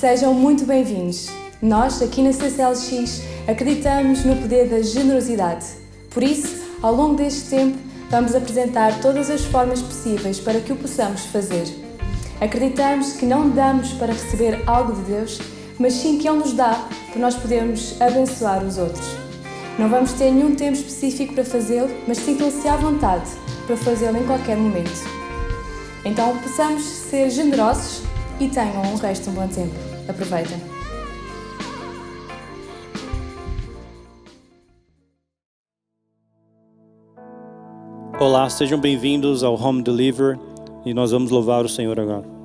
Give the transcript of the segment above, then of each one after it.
Sejam muito bem-vindos. Nós, aqui na CCLX, acreditamos no poder da generosidade. Por isso, ao longo deste tempo, vamos apresentar todas as formas possíveis para que o possamos fazer. Acreditamos que não damos para receber algo de Deus, mas sim que Ele nos dá para nós podermos abençoar os outros. Não vamos ter nenhum tempo específico para fazê-lo, mas sintam-se à vontade para fazê-lo em qualquer momento. Então, possamos ser generosos e tenham o resto de um bom tempo. Aproveitem. Olá, sejam bem-vindos ao Home Deliver e nós vamos louvar o Senhor agora.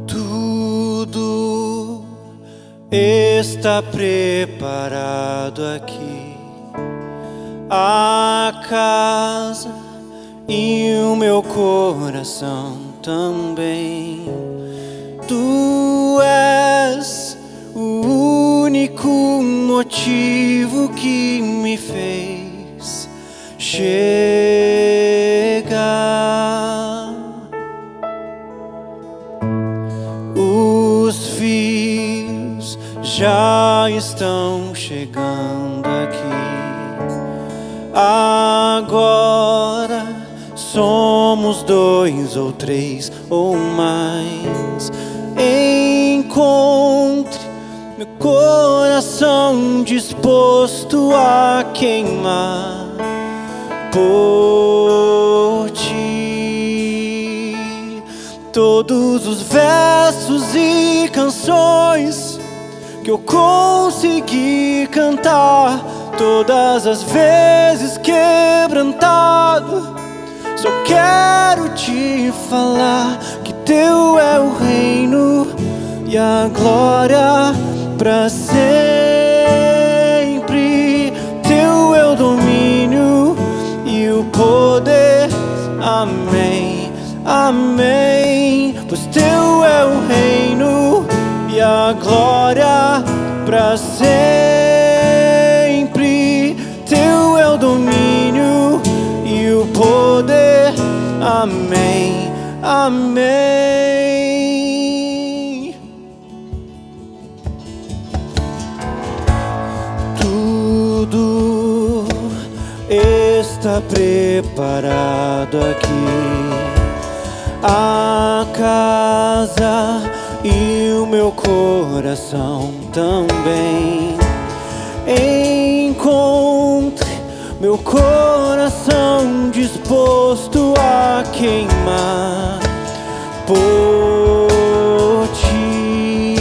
Tudo está preparado aqui. A casa e o meu coração também. Tu és o único motivo que me fez chegar. Os filhos já estão chegando aqui. Agora somos 2 ou 3 ou mais. Encontre meu coração disposto a queimar por ti. Todos os versos e canções que eu consegui cantar, todas as vezes quebrantado, só quero te falar que teu é o reino e a glória pra sempre. Teu é o domínio e o poder. Amém, amém. Pois teu é o reino e a glória pra sempre. Teu é o domínio e o poder. Amém, amém. Tudo está preparado aqui. A casa e o meu coração também. Encontre meu coração disposto a queimar por ti.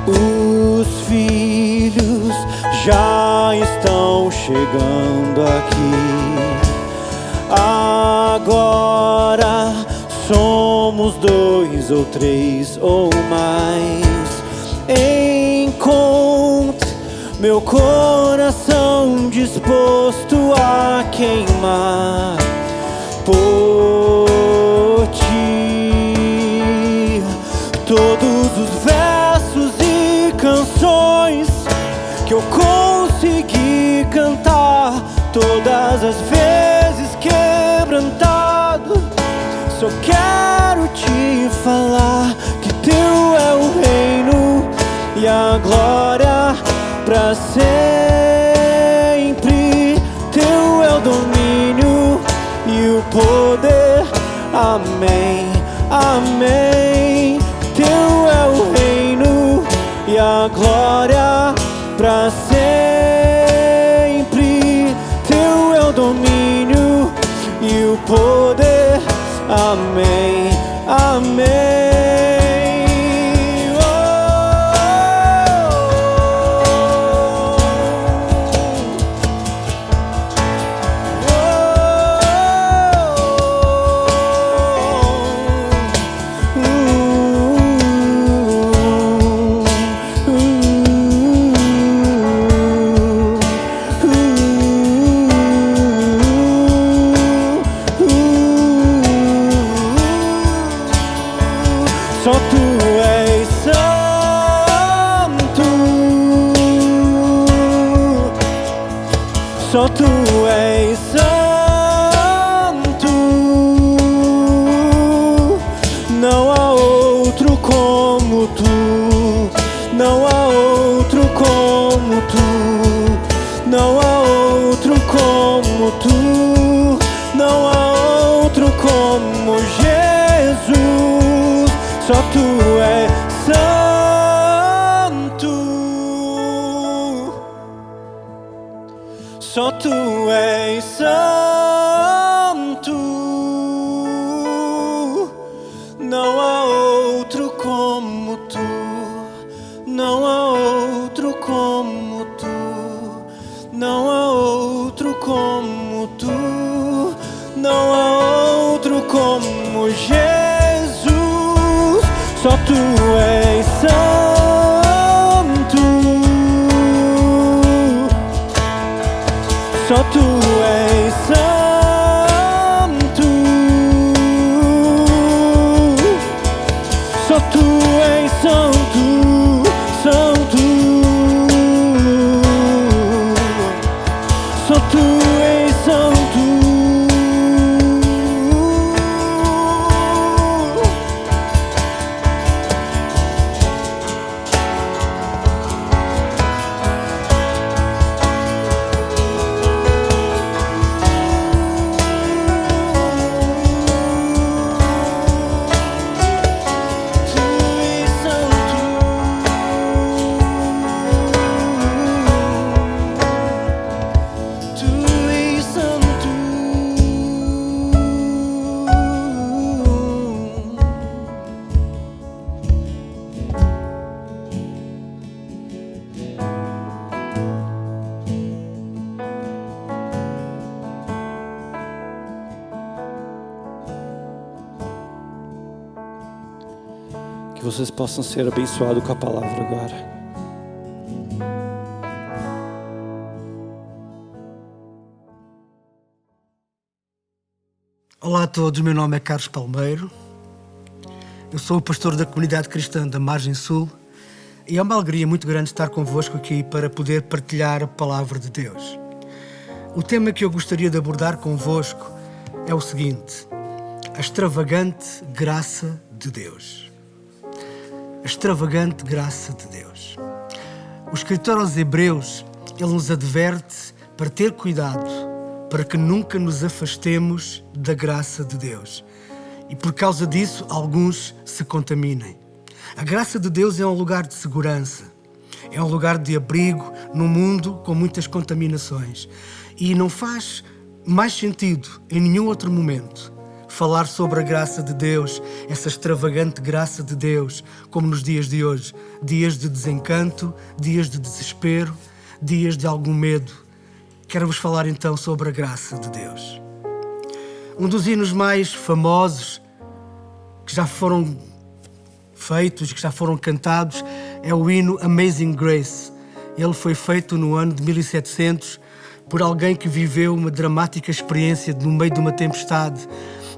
Os filhos já estão chegando aqui. Agora somos 2 ou 3 ou mais. Encontre meu coração disposto a queimar por ti. Todos os versos e canções que eu consegui cantar, todas as vezes quebrantado, só quero te falar que teu é o reino e a glória pra sempre. Teu é o domínio e o poder. Amém, amém. Teu é o reino e a glória pra sempre. Teu é o domínio e o poder. Amém, amém. só tu és santo. Não há outro como tu, não há outro como tu, não há outro como tu, não há outro como Jesus, só tu és santo, só tu és santo, não há outro como tu, não há outro como tu, não há outro como tu, não há outro como Jesus, só tu és santo, só tu és santo, só tu és santo, santo, só tu és santo. Que vocês possam ser abençoados com a palavra agora. Olá a todos, meu nome é Carlos Palmeiro. Eu sou o pastor da comunidade cristã da Margem Sul e é uma alegria muito grande estar convosco aqui para poder partilhar a palavra de Deus. O tema que eu gostaria de abordar convosco é o seguinte: a extravagante graça de Deus. A extravagante graça de Deus. O escritor aos Hebreus, ele nos adverte para ter cuidado, para que nunca nos afastemos da graça de Deus. E por causa disso, alguns se contaminem. A graça de Deus é um lugar de segurança, é um lugar de abrigo num mundo com muitas contaminações. E não faz mais sentido, em nenhum outro momento, falar sobre a graça de Deus, essa extravagante graça de Deus, como nos dias de hoje. Dias de desencanto, dias de desespero, dias de algum medo. Quero-vos falar então sobre a graça de Deus. Um dos hinos mais famosos que já foram feitos, que já foram cantados, é o hino Amazing Grace. Ele foi feito no ano de 1700 por alguém que viveu uma dramática experiência no meio de uma tempestade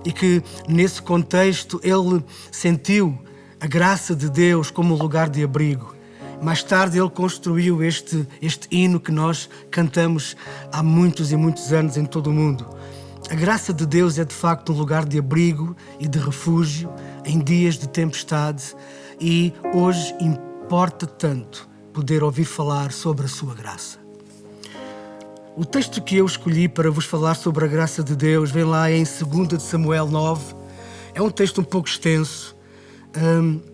e que, nesse contexto, ele sentiu a graça de Deus como um lugar de abrigo. Mais tarde ele construiu este hino que nós cantamos há muitos e muitos anos em todo o mundo. A graça de Deus é de facto um lugar de abrigo e de refúgio em dias de tempestade e hoje importa tanto poder ouvir falar sobre a sua graça. O texto que eu escolhi para vos falar sobre a graça de Deus vem lá em 2 de Samuel 9. É um texto um pouco extenso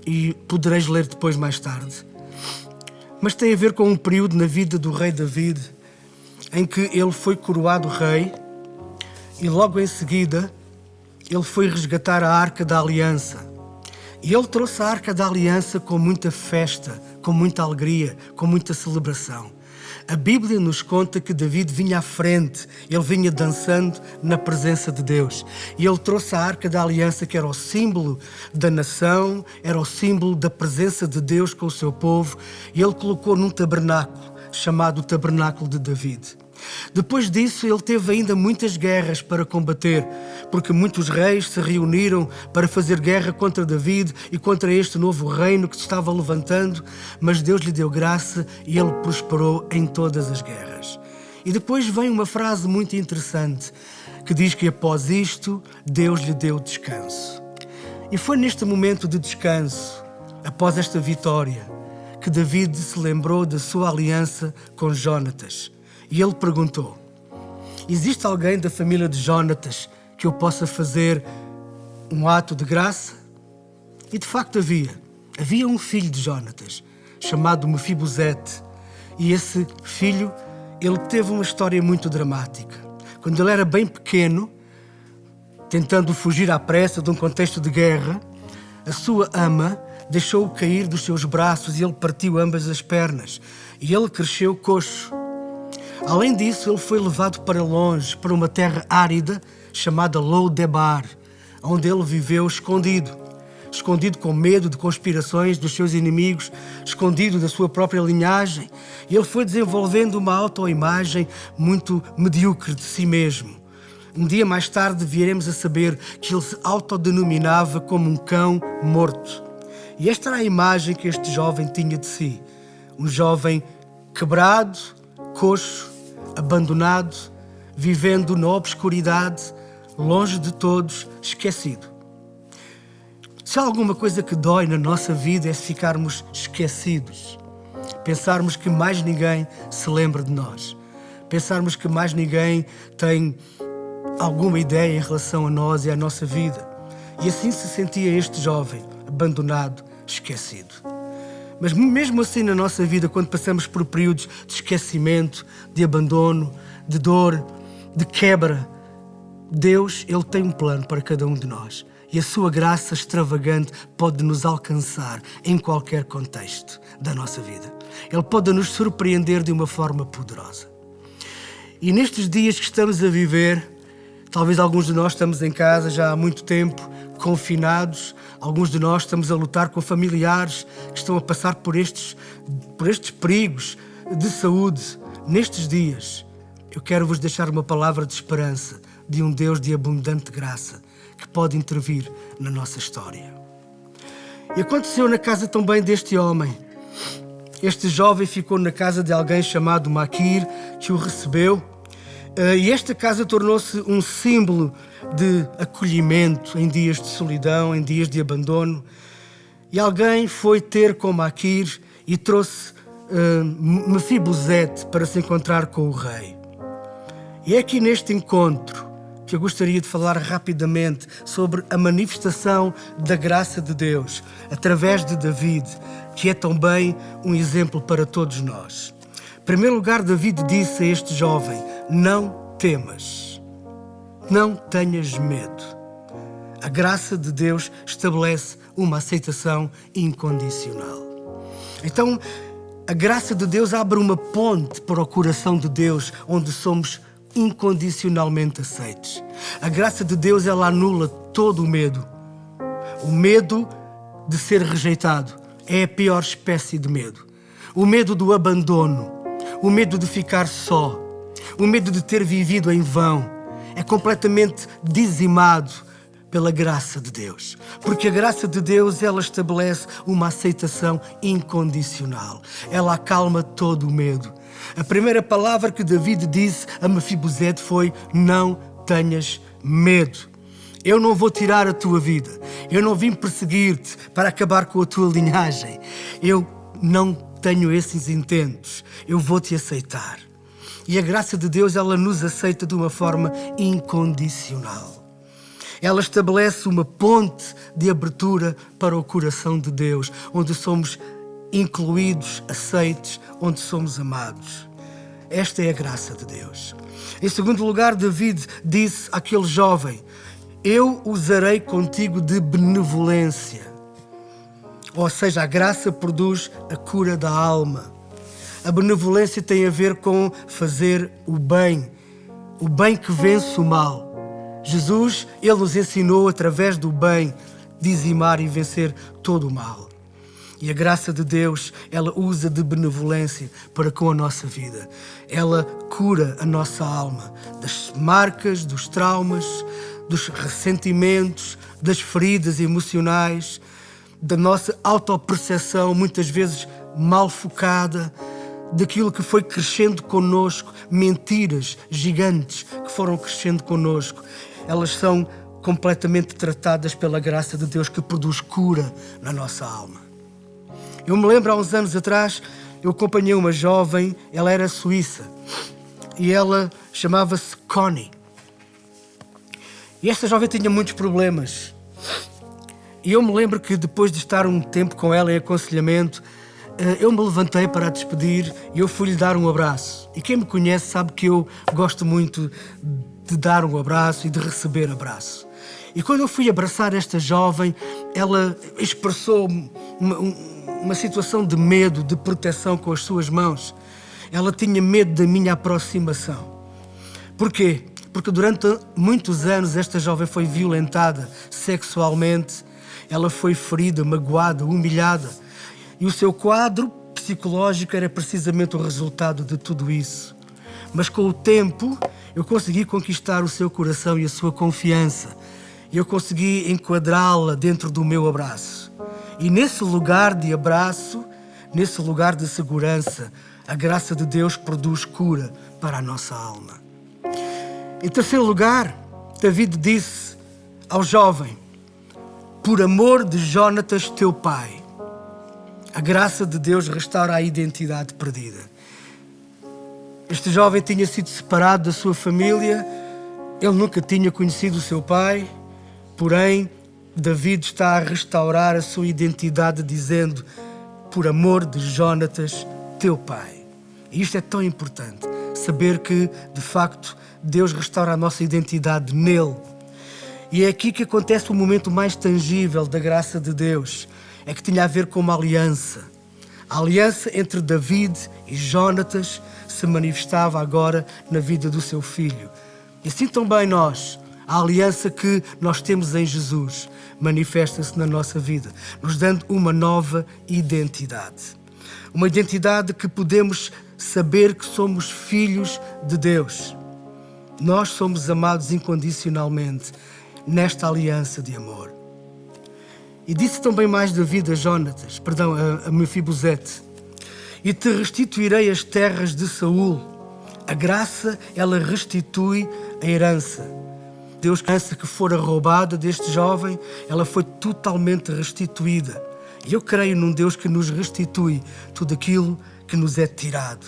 e podereis ler depois mais tarde. Mas tem a ver com um período na vida do rei David em que ele foi coroado rei e logo em seguida ele foi resgatar a Arca da Aliança. E ele trouxe a Arca da Aliança com muita festa, com muita alegria, com muita celebração. A Bíblia nos conta que David vinha à frente, ele vinha dançando na presença de Deus. E ele trouxe a Arca da Aliança, que era o símbolo da nação, era o símbolo da presença de Deus com o seu povo, e ele colocou num tabernáculo, chamado o Tabernáculo de David. Depois disso, ele teve ainda muitas guerras para combater, porque muitos reis se reuniram para fazer guerra contra David e contra este novo reino que se estava levantando, mas Deus lhe deu graça e ele prosperou em todas as guerras. E depois vem uma frase muito interessante que diz que após isto, Deus lhe deu descanso. E foi neste momento de descanso, após esta vitória, que David se lembrou da sua aliança com Jónatas. E ele perguntou: existe alguém da família de Jónatas que eu possa fazer um ato de graça? E de facto havia um filho de Jónatas, chamado Mefibosete. E esse filho, ele teve uma história muito dramática. Quando ele era bem pequeno, tentando fugir à pressa de um contexto de guerra, a sua ama deixou-o cair dos seus braços e ele partiu ambas as pernas. E ele cresceu coxo. Além disso, ele foi levado para longe, para uma terra árida chamada Lo-Debar, onde ele viveu escondido com medo de conspirações dos seus inimigos, escondido da sua própria linhagem. E ele foi desenvolvendo uma autoimagem muito medíocre de si mesmo. Um dia mais tarde viremos a saber que ele se autodenominava como um cão morto. E esta era a imagem que este jovem tinha de si. Um jovem quebrado, coxo, abandonado, vivendo na obscuridade, longe de todos, esquecido. Se há alguma coisa que dói na nossa vida é se ficarmos esquecidos. Pensarmos que mais ninguém se lembra de nós. Pensarmos que mais ninguém tem alguma ideia em relação a nós e à nossa vida. E assim se sentia este jovem, abandonado, esquecido. Mas mesmo assim na nossa vida, quando passamos por períodos de esquecimento, de abandono, de dor, de quebra, Deus, Ele tem um plano para cada um de nós. E a sua graça extravagante pode nos alcançar em qualquer contexto da nossa vida. Ele pode nos surpreender de uma forma poderosa. E nestes dias que estamos a viver, talvez alguns de nós estamos em casa já há muito tempo, confinados. Alguns de nós estamos a lutar com familiares que estão a passar por estes perigos de saúde. Nestes dias, eu quero vos deixar uma palavra de esperança de um Deus de abundante graça que pode intervir na nossa história. E aconteceu na casa também deste homem. Este jovem ficou na casa de alguém chamado Maquir, que o recebeu. E esta casa tornou-se um símbolo de acolhimento em dias de solidão, em dias de abandono. E alguém foi ter com Maquir e trouxe Mefibosete para se encontrar com o rei. E é aqui neste encontro que eu gostaria de falar rapidamente sobre a manifestação da graça de Deus através de David, que é também um exemplo para todos nós. Em primeiro lugar, David disse a este jovem: não temas, não tenhas medo. A graça de Deus estabelece uma aceitação incondicional. Então, a graça de Deus abre uma ponte para o coração de Deus, onde somos incondicionalmente aceitos. A graça de Deus, ela anula todo o medo. O medo de ser rejeitado é a pior espécie de medo. O medo do abandono, o medo de ficar só, o medo de ter vivido em vão é completamente dizimado pela graça de Deus. Porque a graça de Deus, ela estabelece uma aceitação incondicional. Ela acalma todo o medo. A primeira palavra que David disse a Mefibosete foi: não tenhas medo. Eu não vou tirar a tua vida. Eu não vim perseguir-te para acabar com a tua linhagem. Eu não tenho esses intentos. Eu vou te aceitar. E a graça de Deus, ela nos aceita de uma forma incondicional. Ela estabelece uma ponte de abertura para o coração de Deus, onde somos incluídos, aceitos, onde somos amados. Esta é a graça de Deus. Em segundo lugar, David disse àquele jovem: eu usarei contigo de benevolência. Ou seja, a graça produz a cura da alma. A benevolência tem a ver com fazer o bem que vence o mal. Jesus, Ele nos ensinou através do bem dizimar e vencer todo o mal. E a graça de Deus, ela usa de benevolência para com a nossa vida. Ela cura a nossa alma das marcas, dos traumas, dos ressentimentos, das feridas emocionais, da nossa autoperceção, muitas vezes mal focada, daquilo que foi crescendo connosco, mentiras gigantes que foram crescendo connosco, elas são completamente tratadas pela graça de Deus que produz cura na nossa alma. Eu me lembro, há uns anos atrás, eu acompanhei uma jovem, ela era suíça, e ela chamava-se Connie. E esta jovem tinha muitos problemas. E eu me lembro que depois de estar um tempo com ela em aconselhamento, eu me levantei para a despedir e eu fui-lhe dar um abraço. E quem me conhece sabe que eu gosto muito de dar um abraço e de receber abraço. E quando eu fui abraçar esta jovem, ela expressou uma situação de medo, de proteção com as suas mãos. Ela tinha medo da minha aproximação. Porquê? Porque durante muitos anos esta jovem foi violentada sexualmente, ela foi ferida, magoada, humilhada. E o seu quadro psicológico era precisamente o resultado de tudo isso. Mas com o tempo eu consegui conquistar o seu coração e a sua confiança. E eu consegui enquadrá-la dentro do meu abraço. E nesse lugar de abraço, nesse lugar de segurança, a graça de Deus produz cura para a nossa alma. Em terceiro lugar, David disse ao jovem: por amor de Jonatas, teu pai. A graça de Deus restaura a identidade perdida. Este jovem tinha sido separado da sua família, ele nunca tinha conhecido o seu pai, porém, David está a restaurar a sua identidade dizendo: por amor de Jonatas, teu pai. E isto é tão importante, saber que, de facto, Deus restaura a nossa identidade nele. E é aqui que acontece o momento mais tangível da graça de Deus. É que tinha a ver com uma aliança. A aliança entre David e Jonatas se manifestava agora na vida do seu filho. E assim também nós, a aliança que nós temos em Jesus, manifesta-se na nossa vida, nos dando uma nova identidade. Uma identidade que podemos saber que somos filhos de Deus. Nós somos amados incondicionalmente nesta aliança de amor. E disse também mais David a Mefibosete: e te restituirei as terras de Saul. A graça, ela restitui a herança. Deus, a herança que fora roubada deste jovem, ela foi totalmente restituída. E eu creio num Deus que nos restitui tudo aquilo que nos é tirado.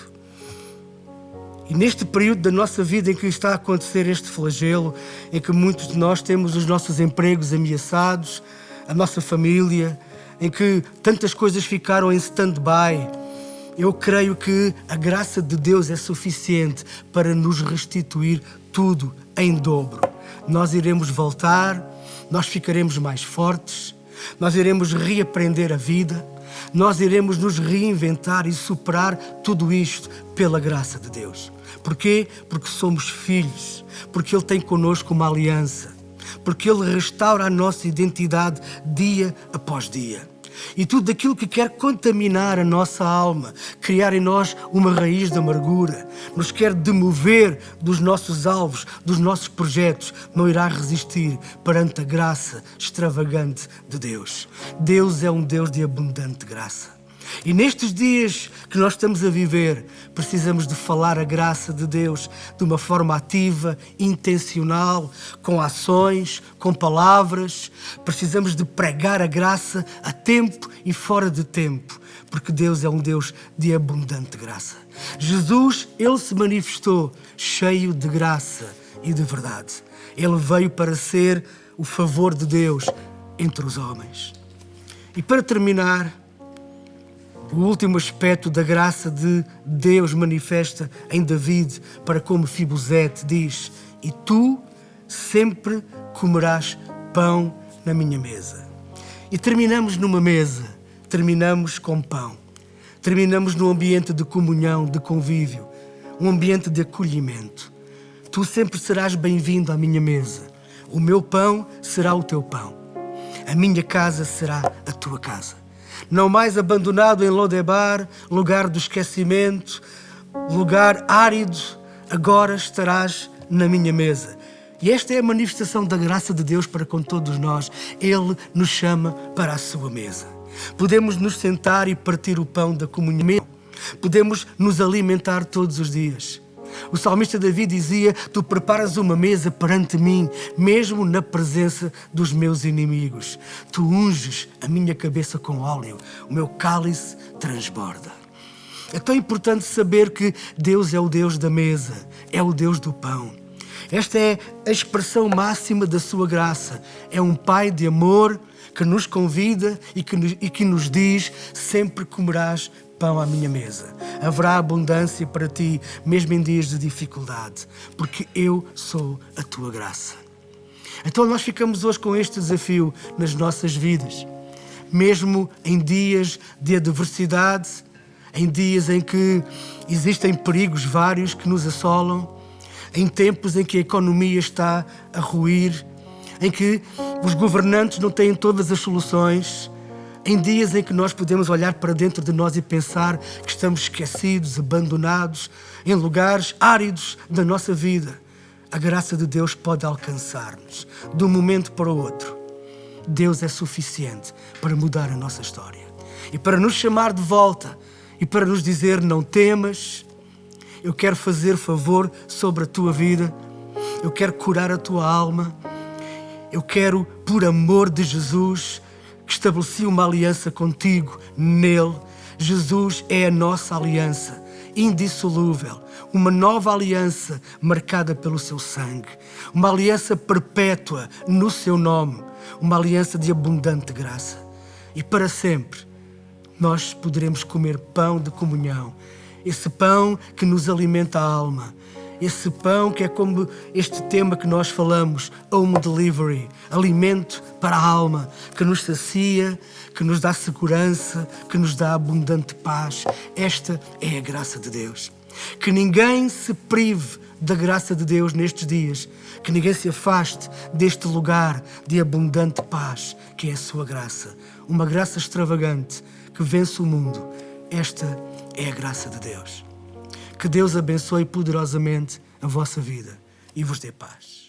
E neste período da nossa vida em que está a acontecer este flagelo, em que muitos de nós temos os nossos empregos ameaçados, a nossa família, em que tantas coisas ficaram em stand-by, eu creio que a graça de Deus é suficiente para nos restituir tudo em dobro. Nós iremos voltar, nós ficaremos mais fortes, nós iremos reaprender a vida, nós iremos nos reinventar e superar tudo isto pela graça de Deus. Porquê? Porque somos filhos, porque Ele tem connosco uma aliança, porque Ele restaura a nossa identidade dia após dia. E tudo aquilo que quer contaminar a nossa alma, criar em nós uma raiz de amargura, nos quer demover dos nossos alvos, dos nossos projetos, não irá resistir perante a graça extravagante de Deus. Deus é um Deus de abundante graça. E nestes dias que nós estamos a viver, precisamos de falar a graça de Deus de uma forma ativa, intencional, com ações, com palavras. Precisamos de pregar a graça a tempo e fora de tempo, porque Deus é um Deus de abundante graça. Jesus, Ele se manifestou cheio de graça e de verdade. Ele veio para ser o favor de Deus entre os homens. E para terminar, o último aspecto da graça de Deus manifesta em David para com Mefibosete diz: e tu sempre comerás pão na minha mesa. E terminamos numa mesa, terminamos com pão. Terminamos num ambiente de comunhão, de convívio, um ambiente de acolhimento. Tu sempre serás bem-vindo à minha mesa. O meu pão será o teu pão. A minha casa será a tua casa. Não mais abandonado em Lodebar, lugar do esquecimento, lugar árido, agora estarás na minha mesa. E esta é a manifestação da graça de Deus para com todos nós. Ele nos chama para a sua mesa. Podemos nos sentar e partir o pão da comunhão. Podemos nos alimentar todos os dias. O salmista Davi dizia: tu preparas uma mesa perante mim, mesmo na presença dos meus inimigos. Tu unges a minha cabeça com óleo, o meu cálice transborda. É tão importante saber que Deus é o Deus da mesa, é o Deus do pão. Esta é a expressão máxima da sua graça. É um Pai de amor que nos convida e que nos diz: sempre comerás pão à minha mesa. Haverá abundância para ti, mesmo em dias de dificuldade, porque eu sou a tua graça. Então nós ficamos hoje com este desafio nas nossas vidas. Mesmo em dias de adversidade, em dias em que existem perigos vários que nos assolam, em tempos em que a economia está a ruir, em que os governantes não têm todas as soluções, em dias em que nós podemos olhar para dentro de nós e pensar que estamos esquecidos, abandonados, em lugares áridos da nossa vida, a graça de Deus pode alcançar-nos de um momento para o outro. Deus é suficiente para mudar a nossa história e para nos chamar de volta e para nos dizer: não temas, eu quero fazer favor sobre a tua vida, eu quero curar a tua alma, eu quero, por amor de Jesus, que estabeleci uma aliança contigo nele. Jesus é a nossa aliança indissolúvel, uma nova aliança marcada pelo seu sangue, uma aliança perpétua no seu nome, uma aliança de abundante graça. E para sempre nós poderemos comer pão de comunhão, esse pão que nos alimenta a alma, esse pão que é como este tema que nós falamos, Home Delivery, alimento para a alma, que nos sacia, que nos dá segurança, que nos dá abundante paz. Esta é a graça de Deus. Que ninguém se prive da graça de Deus nestes dias, que ninguém se afaste deste lugar de abundante paz, que é a sua graça. Uma graça extravagante que vence o mundo. Esta é a graça de Deus. Que Deus abençoe poderosamente a vossa vida e vos dê paz.